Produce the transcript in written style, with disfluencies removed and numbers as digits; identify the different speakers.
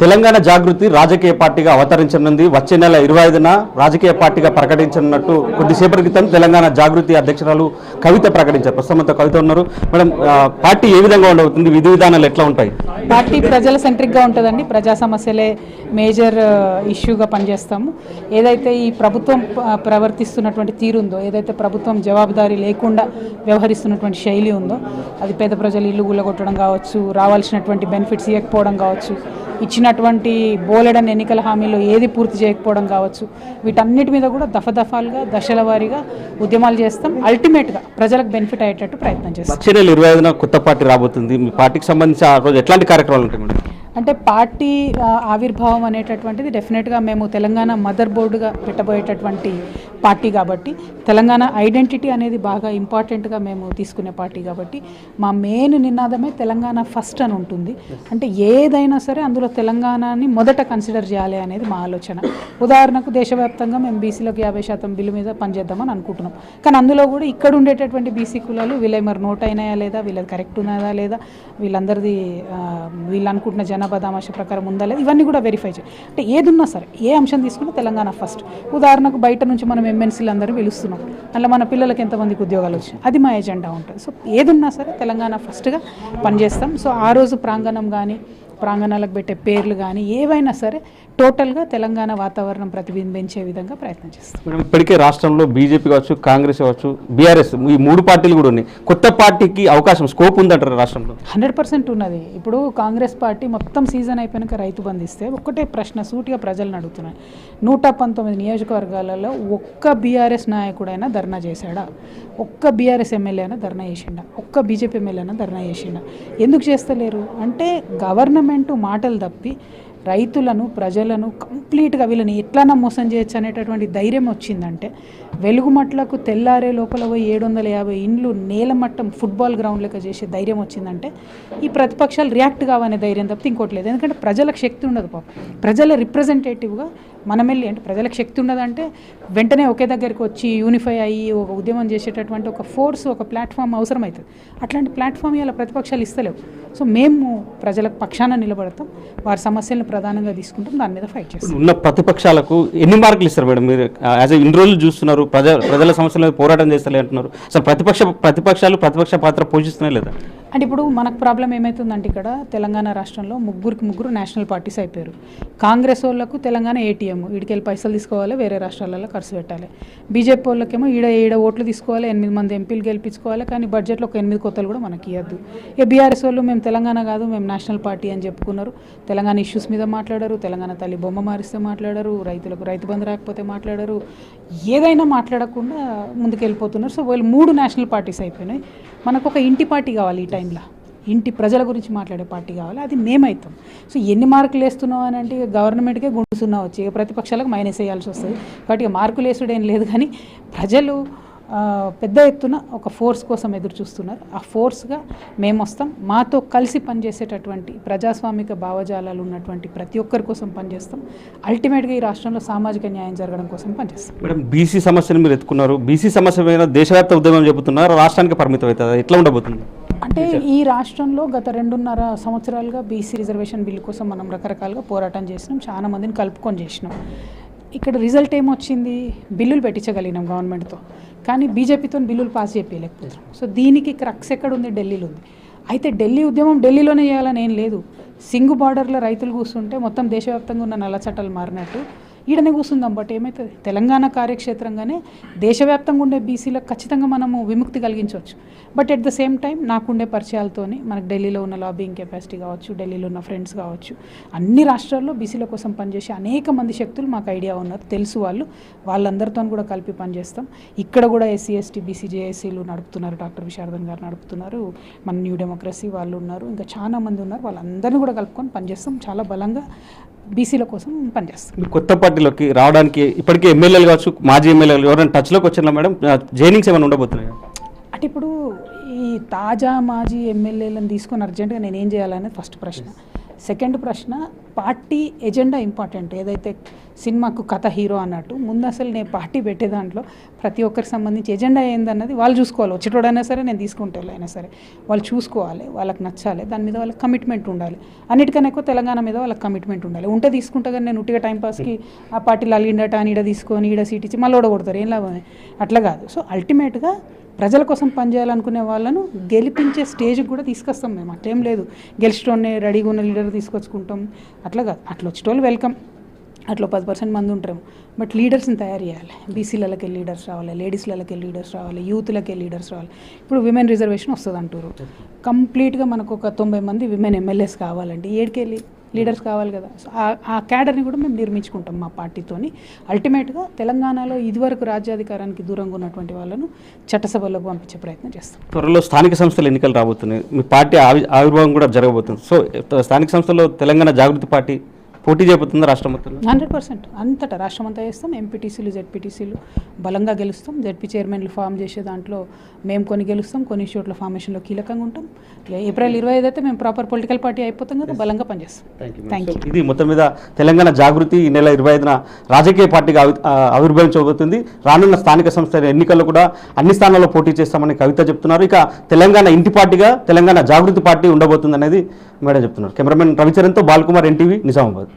Speaker 1: తెలంగాణ జాగృతి రాజకీయ పార్టీగా అవతరించనుంది. వచ్చే నెల 25న రాజకీయ పార్టీగా ప్రకటించనున్నట్టు కొద్దిసేపటి క్రితం తెలంగాణ జాగృతి అధ్యక్షురాలు కవిత ప్రకటించారు. ప్రస్తుతం కవిత ఉన్నారు. మేడం, పార్టీ ఏ విధంగా ఉండబోతుంది? విధి విధానాలు ఎట్లా ఉంటాయి?
Speaker 2: పార్టీ ప్రజల సెంట్రిక్గా ఉంటుందండి. ప్రజా సమస్యలే మేజర్ ఇష్యూగా పనిచేస్తాము. ఏదైతే ఈ ప్రభుత్వం ప్రవర్తిస్తున్నటువంటి తీరు ఉందో, ఏదైతే ప్రభుత్వం జవాబుదారీ లేకుండా వ్యవహరిస్తున్నటువంటి శైలి ఉందో, అది పేద ప్రజలు ఇల్లు గుల్లగొట్టడం కావచ్చు, రావాల్సినటువంటి బెనిఫిట్స్ ఇవ్వకపోవడం కావచ్చు, ఇచ్చినటువంటి బోలెడన్ ఎన్నికల హామీలో ఏది పూర్తి చేయకపోవడం కావచ్చు, వీటన్నిటి మీద కూడా దఫాలుగా దశల వారీగా ఉద్యమాలు చేస్తాం. అల్టిమేట్గా ప్రజలకు బెనిఫిట్ అయ్యేటట్టు ప్రయత్నం చేస్తాం.
Speaker 1: వచ్చే నెల 25న కొత్త పార్టీ రాబోతుంది. మీ పార్టీకి సంబంధించి ఆ రోజు ఎట్లాంటి కార్యక్రమాలు ఉంటాయి మేడం?
Speaker 2: అంటే పార్టీ ఆవిర్భావం అనేటటువంటిది డెఫినెట్గా మేము తెలంగాణ మదర్ బోర్డుగా పెట్టబోయేటటువంటి పార్టీ కాబట్టి, తెలంగాణ ఐడెంటిటీ అనేది బాగా ఇంపార్టెంట్గా మేము తీసుకునే పార్టీ కాబట్టి, మా మెయిన్ నినాదమే తెలంగాణ ఫస్ట్ అని ఉంటుంది. అంటే ఏదైనా సరే అందులో తెలంగాణని మొదట కన్సిడర్ చేయాలి అనేది మా ఆలోచన. ఉదాహరణకు దేశవ్యాప్తంగా మేము బీసీలకు 50% బిల్లు మీద పనిచేద్దామని అనుకుంటున్నాం. కానీ అందులో కూడా ఇక్కడ ఉండేటటువంటి బీసీ కులాలు వీళ్ళ మరి నోట్ అయినాయా లేదా, వీళ్ళది కరెక్ట్ ఉన్నదా లేదా, వీళ్ళందరిది వీళ్ళు అనుకుంటున్న జనాభా దామాష ప్రకారం ఉందా లేదా, ఇవన్నీ కూడా వెరిఫై చేయాలి. అంటే ఏదున్నా సరే, ఏ అంశం తీసుకున్నా తెలంగాణ ఫస్ట్. ఉదాహరణకు బయట నుంచి మనం ఎంఎన్సీలు అందరూ పిలుస్తున్నాం, అలా మన పిల్లలకి ఎంతమందికి ఉద్యోగాలు వచ్చాయి, అది మా ఎజెండా ఉంటుంది. సో ఏదున్నా సరే తెలంగాణ ఫస్ట్గా పనిచేస్తాం. సో ఆ రోజు ప్రాంగణం కానీ, ప్రాంగణాలకు పెట్టే పేర్లు కానీ ఏవైనా సరే టోటల్గా తెలంగాణ వాతావరణం ప్రతిబింబించే విధంగా ప్రయత్నం చేస్తాం.
Speaker 1: మేడం, ఇప్పటికే రాష్ట్రంలో బీజేపీ కావచ్చు, కాంగ్రెస్ కావచ్చు, బీఆర్ఎస్, ఈ 3 పార్టీలు కూడా ఉన్నాయి. కొత్త పార్టీకి అవకాశం, స్కోప్ ఉందంటారు రాష్ట్రంలో?
Speaker 2: 100% ఉన్నది. ఇప్పుడు కాంగ్రెస్ పార్టీ మొత్తం సీజన్ అయిపోయినాక రైతు బంధు ఇస్తే ఒక్కటే ప్రశ్న సూటిగా ప్రజలను అడుగుతున్నాయి. 119 నియోజకవర్గాలలో ఒక్క బీఆర్ఎస్ నాయకుడైనా ధర్నా చేశాడా? ఒక్క బీఆర్ఎస్ ఎమ్మెల్యే అయినా ధర్నా చేసిండా? ఒక్క బీజేపీ ఎమ్మెల్యే అయినా ధర్నా చేసిండా? ఎందుకు చేస్తలేరు అంటే గవర్నమెంట్ మాటలు తప్పి రైతులను, ప్రజలను కంప్లీట్గా వీళ్ళని ఎట్లన్నా మోసం చేయొచ్చు అనేటటువంటి ధైర్యం వచ్చిందంటే, వెలుగుమట్లకు తెల్లారే లోపల పోయి 750 ఇండ్లు నేలమట్టం ఫుట్బాల్ గ్రౌండ్ లెక్క చేసే ధైర్యం వచ్చిందంటే ఈ ప్రతిపక్షాలు రియాక్ట్ కావనే ధైర్యం తప్పితే ఇంకోటి లేదు. ఎందుకంటే ప్రజలకు శక్తి ఉండదు. పాపం ప్రజల రిప్రజెంటేటివ్గా మనం వెళ్ళి, అంటే ప్రజలకు శక్తి ఉండదంటే వెంటనే ఒకే దగ్గరికి వచ్చి యూనిఫై అయ్యి ఒక ఉద్యమం చేసేటటువంటి ఒక ఫోర్స్, ఒక ప్లాట్ఫామ్ అవసరం అవుతుంది. అట్లాంటి ప్లాట్ఫామ్ ఇలా ప్రతిపక్షాలు ఇస్తలేవు. సో మేము ప్రజలకు పక్షాన నిలబడతాం, వారి సమస్యలను ప్రధానంగా తీసుకుంటాం, దాని మీద ఫైట్ చేస్తాం.
Speaker 1: ఉన్న ప్రతిపక్షాలకు ఎన్ని మార్కులు ఇస్తారు మేడం? మీరు యాజ్ ఇన్ని రోజులు చూస్తున్నారు, ప్రజల సమస్యల మీద పోరాటం చేస్తలే అంటున్నారు. అసలు ప్రతిపక్షాలు ప్రతిపక్ష పాత్ర పోషిస్తున్నాయి లేదా?
Speaker 2: అంటే ఇప్పుడు మనకు ప్రాబ్లం ఏమవుతుందంటే, ఇక్కడ తెలంగాణ రాష్ట్రంలో ముగ్గురు నేషనల్ పార్టీస్ అయిపోయారు. కాంగ్రెస్ వాళ్ళకు తెలంగాణ ఏటీఎం, వీడికెళ్ళి పైసలు తీసుకోవాలి, వేరే రాష్ట్రాలలో ఖర్చు పెట్టాలి. బీజేపీ వాళ్ళకేమో ఈడ ఓట్లు తీసుకోవాలి, 8 మంది ఎంపీలు గెలిపించుకోవాలి, కానీ బడ్జెట్లో ఒక 8 కొత్తలు కూడా మనకి ఇవ్వద్దు. ఇక బీఆర్ఎస్ వాళ్ళు మేము తెలంగాణ కాదు, మేము నేషనల్ పార్టీ అని చెప్పుకున్నారు. తెలంగాణ ఇష్యూస్ మీద మాట్లాడారు, తెలంగాణ తల్లి బొమ్మ మారిస్తే మాట్లాడారు, రైతులకు రైతు బంధు రాకపోతే మాట్లాడారు, ఏదైనా మాట్లాడకుండా ముందుకెళ్ళిపోతున్నారు. సో వాళ్ళు 3 నేషనల్ పార్టీస్ అయిపోయినాయి. మనకు ఒక ఇంటి పార్టీ కావాలి, ఈ టైంలో ఇంటి ప్రజల గురించి మాట్లాడే పార్టీ కావాలి, అది మేమవుతాం. సో ఎన్ని మార్కులు వేస్తున్నావు అని అంటే ఇక గవర్నమెంట్కే గుండుసున్నా వచ్చి ఇక ప్రతిపక్షాలకు మైనస్ వేయాల్సి వస్తుంది. కాబట్టి ఇక మార్కులు వేసుడేం లేదు, కానీ ప్రజలు పెద్ద ఎత్తున ఒక ఫోర్స్ కోసం ఎదురు చూస్తున్నారు. ఆ ఫోర్స్గా మేము వస్తాం. మాతో కలిసి పనిచేసేటటువంటి ప్రజాస్వామిక భావజాలాలు ఉన్నటువంటి ప్రతి ఒక్కరి కోసం పనిచేస్తాం. అల్టిమేట్గా ఈ రాష్ట్రంలో సామాజిక న్యాయం జరగడం కోసం పనిచేస్తాం.
Speaker 1: మేడం, బీసీ సమస్యను మీరు ఎత్తుకున్నారు. బీసీ సమస్య మీద దేశవ్యాప్త ఉద్యమం చెబుతున్నారు, రాష్ట్రానికి పరిమితం అవుతుంది, ఎట్లా ఉండబోతుంది?
Speaker 2: అంటే ఈ రాష్ట్రంలో గత 2.5 సంవత్సరాలుగా బీసీ రిజర్వేషన్ బిల్లు కోసం మనం రకరకాలుగా పోరాటం చేసినాం, చాలా మందిని కలుపుకొని చేసినాం. ఇక్కడ రిజల్ట్ ఏమొచ్చింది? బిల్లులు పెట్టించగలిగినాం గవర్నమెంట్తో, కానీ బీజేపీతో బిల్లులు పాస్ చేయలేకపోతున్నాం. సో దీనికి క్రక్స్ ఎక్కడ ఉంది? ఢిల్లీలో ఉంది. అయితే ఢిల్లీ ఉద్యమం ఢిల్లీలోనే చేయాలని ఏం లేదు. సింగు బార్డర్లో రైతులు కూర్చుంటే మొత్తం దేశవ్యాప్తంగా ఉన్న నల్ల చట్టాలు మారినట్టు ఈడనే కూర్చుందాం. బట్ ఏమవుతుంది? తెలంగాణ కార్యక్షేత్రంగానే దేశవ్యాప్తంగా ఉండే బీసీలకు ఖచ్చితంగా మనము విముక్తి కలిగించవచ్చు. But at the same time నాకుండే పరిచయాలతోని మనకు ఢిల్లీలో ఉన్న లాబింగ్ కెపాసిటీ కావచ్చు, ఢిల్లీలో ఉన్న ఫ్రెండ్స్ కావచ్చు, అన్ని రాష్ట్రాల్లో బీసీల కోసం పనిచేసే అనేక మంది శక్తులు మాకు ఐడియా ఉన్నారు, తెలుసు. వాళ్ళందరితో కూడా కలిపి పనిచేస్తాం. ఇక్కడ కూడా ఎస్సీ ఎస్టీ బీసీ జేఏసీలు నడుపుతున్నారు, డాక్టర్ విశారదన్ గారు నడుపుతున్నారు, మన న్యూ డెమోక్రసీ వాళ్ళు ఉన్నారు, ఇంకా చాలా మంది ఉన్నారు. వాళ్ళందరినీ కూడా కలుపుకొని పనిచేస్తాం. చాలా బలంగా బీసీల కోసం పనిచేస్తాం.
Speaker 1: కొత్త పార్టీలోకి రావడానికి ఇప్పటికే ఎమ్మెల్యేలు కావచ్చు, మాజీ ఎమ్మెల్యేలు ఎవరైనా టచ్లోకి వచ్చినా మేడం, జైనింగ్స్ ఏమైనా ఉండబోతున్నాయి?
Speaker 2: అంటే ఇప్పుడు ఈ తాజా మాజీ ఎమ్మెల్యేలను తీసుకొని అర్జెంటుగా నేనేం చేయాలనేది ఫస్ట్ ప్రశ్న. సెకండ్ ప్రశ్న, పార్టీ ఎజెండా ఇంపార్టెంట్. ఏదైతే సినిమాకు కథ హీరో అన్నట్టు ముందు అసలు నేను పార్టీ పెట్టే దాంట్లో ప్రతి ఒక్కరికి సంబంధించి ఎజెండా ఏందన్నది వాళ్ళు చూసుకోవాలి. వచ్చేటోడైనా సరే, నేను తీసుకుంటేలైనా సరే వాళ్ళు చూసుకోవాలి, వాళ్ళకి నచ్చాలి, దాని మీద వాళ్ళకి కమిట్మెంట్ ఉండాలి. అన్నిటికన్నా ఎక్కువ తెలంగాణ మీద వాళ్ళకి కమిట్మెంట్ ఉండాలి. ఉంటే తీసుకుంటా కానీ నేను ఉట్టిగా టైంపాస్కి ఆ పార్టీలు అలిగిండట అని ఈడ తీసుకొని ఈడ సీట్ ఇచ్చి మళ్ళీ ఓడగొడతారు, ఏం లాభం? అట్లా కాదు. సో అల్టిమేట్గా ప్రజల కోసం పనిచేయాలనుకునే వాళ్ళను గెలిపించే స్టేజ్కి కూడా తీసుకొస్తాం మేము. అట్లేం లేదు గెలిచేటోనే రెడీగా ఉన్న లీడర్ తీసుకొచ్చుకుంటాం, అట్లా కాదు. అట్లా వచ్చేటోళ్ళు వెల్కమ్, అట్లా 10% మంది ఉంటారు. బట్ లీడర్స్ని తయారు చేయాలి. బీసీలకి లీడర్స్ రావాలి, లేడీస్లకి లీడర్స్ రావాలి, యూత్లకి లీడర్స్ రావాలి. ఇప్పుడు విమెన్ రిజర్వేషన్ వస్తుంది అంటారు. కంప్లీట్గా మనకు ఒక 90 మంది విమెన్ ఎమ్మెల్యేస్ కావాలండి. ఏడికెళ్ళి లీడర్స్ కావాలి కదా. సో ఆ క్యాడర్ని కూడా మేము నిర్మించుకుంటాం మా పార్టీతోని. అల్టిమేట్గా తెలంగాణలో ఇదివరకు రాజ్యాధికారానికి దూరంగా ఉన్నటువంటి వాళ్ళను చట్టసభలోకి పంపించే ప్రయత్నం చేస్తాం.
Speaker 1: త్వరలో స్థానిక సంస్థల ఎన్నికలు రాబోతున్నాయి, మీ పార్టీ ఆవిర్భావం కూడా జరగబోతుంది. సో స్థానిక సంస్థల్లో తెలంగాణ జాగృతి పార్టీ పోటీ చేయబోతుందా రాష్ట్రం మొత్తంలో?
Speaker 2: 100% అంతటా రాష్ట్రం అంతా చేస్తాం. ఎంపీటీసీలు, జెడ్పీటీసీలు బలంగా గెలుస్తాం. జెడ్పీ చైర్మన్లు ఫామ్ చేసే దాంట్లో మేము కొన్ని గెలుస్తాం, కొన్ని చోట్ల ఫార్మేషన్లో కీలకంగా ఉంటాం. ఏప్రిల్ 25 అయితే మేము ప్రాపర్ పొలిటికల్ పార్టీ అయిపోతాం కదా, బలంగా పనిచేస్తాం. Thank you.
Speaker 1: ఇది మొత్తం మీద తెలంగాణ జాగృతి ఈ నెల 25న రాజకీయ పార్టీగా ఆవిర్భవించబోతుంది. రానున్న స్థానిక సంస్థల ఎన్నికల్లో కూడా అన్ని స్థానాల్లో పోటీ చేస్తామని కవిత చెప్తున్నారు. ఇక తెలంగాణ ఇంటి పార్టీగా తెలంగాణ జాగృతి పార్టీ ఉండబోతుంది అనేది మేడం చెప్తున్నారు. కెమెరామెన్ రవిచరణ్తో బాలకుమార్, ఎన్టీవీ, నిజామాబాద్.